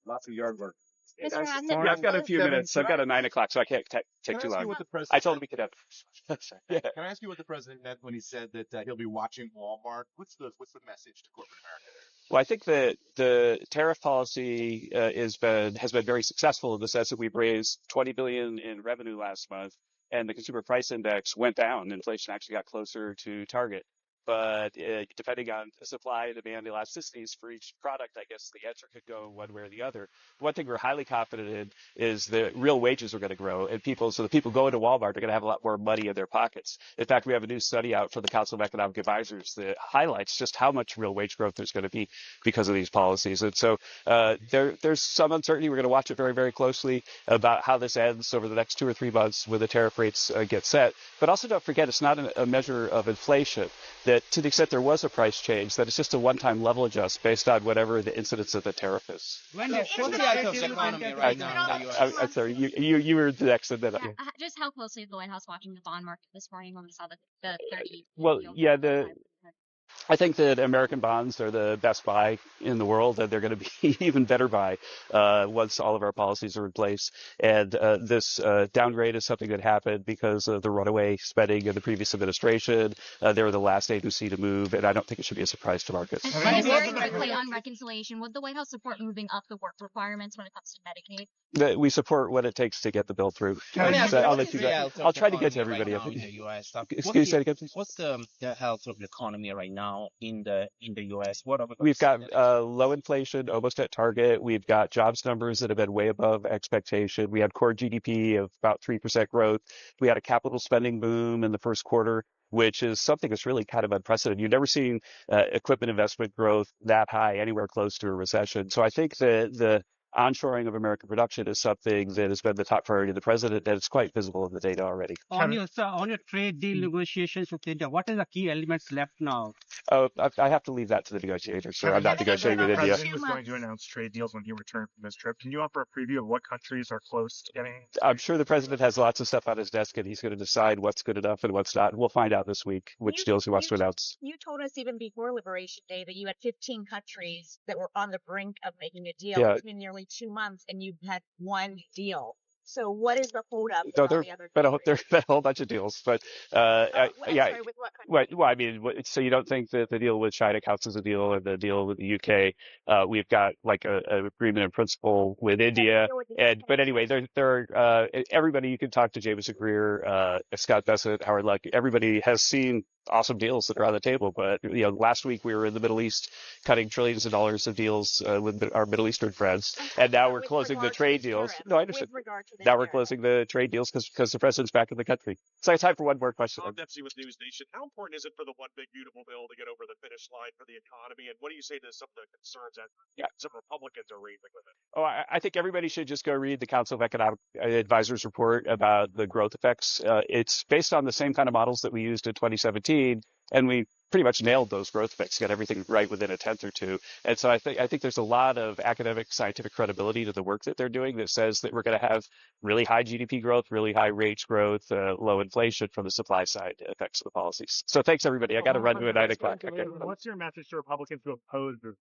Lots of yard work. Mr. Hassett, Yeah, I've got a few minutes. I've got a 9 o'clock, so I can't take too long. I told him we could have. Yeah. Can I ask you what the president meant when he said that he'll be watching Walmart? What's the message to corporate America there? Well, I think that the tariff policy has been very successful in the sense that we've raised 20 billion in revenue last month, and the consumer price index went down. Inflation actually got closer to target. But depending on supply and demand elasticities for each product, I guess the answer could go one way or the other. One thing we're highly confident in is that real wages are going to grow, and so the people going to Walmart are going to have a lot more money in their pockets. In fact, we have a new study out from the Council of Economic Advisors that highlights just how much real wage growth there's going to be because of these policies. And so there's some uncertainty. We're going to watch it very, very closely about how this ends over the next 2 or 3 months when the tariff rates get set. But also don't forget, it's not a measure of inflation. That to the extent there was a price change, that it's just a one-time level adjust based on whatever the incidence of the tariff is. What's the outlook of the economy right now in the U.S.? I'm sorry, you were the next. And then, yeah, just how closely is the White House watching the bond market this morning when we saw the 30? Well, yeah, I think that American bonds are the best buy in the world, and they're going to be even better buy once all of our policies are in place. And this downgrade is something that happened because of the runaway spending of the previous administration. They were the last agency to move, and I don't think it should be a surprise to markets. And very quickly on reconciliation, would the White House support moving up the work requirements when it comes to Medicaid? We support what it takes to get the bill through. I'll let you go. I'll try to get to everybody. Right in the U.S. Excuse me, please. What's the health of the economy right now in the U.S.? We've got low inflation, almost at target. We've got jobs numbers that have been way above expectation. We had core GDP of about 3% growth. We had a capital spending boom in the first quarter, which is something that's really kind of unprecedented. You've never seen equipment investment growth that high anywhere close to a recession. So I think that the onshoring of American production is something that has been the top priority of the president, and it's quite visible in the data already. On your trade deal negotiations with India, what are the key elements left now? Oh, I have to leave that to the negotiators, so I'm not negotiating with India. The president was going to announce trade deals when he returned from his trip. Can you offer a preview of what countries are close to getting? I'm sure the president has lots of stuff on his desk, and he's going to decide what's good enough and what's not. We'll find out this week which deals he wants to announce. You told us even before Liberation Day that you had 15 countries that were on the brink of making a deal. Yeah. It's been nearly 2 months, and you've had one deal. So what is the holdup? No, there's been a whole bunch of deals, but sorry, with what country? Well, I mean, so you don't think that the deal with China counts as a deal, or the deal with the UK? We've got like a agreement in principle with India, but anyway, there are everybody. You can talk to Jameson Greer, Scott Bessent, Howard Luck. Everybody has seen awesome deals that are on the table, but last week we were in the Middle East cutting trillions of dollars of deals with our Middle Eastern friends, and now we're closing the trade deals. No, I understand. Now we're closing the trade deals because the president's back in the country. So I have time for one more question. Tom Dempsey with News Nation. How important is it for the One Big Beautiful Bill to get over the finish line for the economy? And what do you say to some of the concerns that some Republicans are raising with it? Oh, I think everybody should just go read the Council of Economic Advisors report about the growth effects. It's based on the same kind of models that we used in 2017, and we pretty much nailed those growth effects, got everything right within a tenth or two. And so I think there's a lot of academic scientific credibility to the work that they're doing that says that we're going to have really high GDP growth, really high wage growth, low inflation from the supply side effects of the policies. So thanks, everybody. I got to run to at 9 o'clock. Okay. What's your message to Republicans who oppose the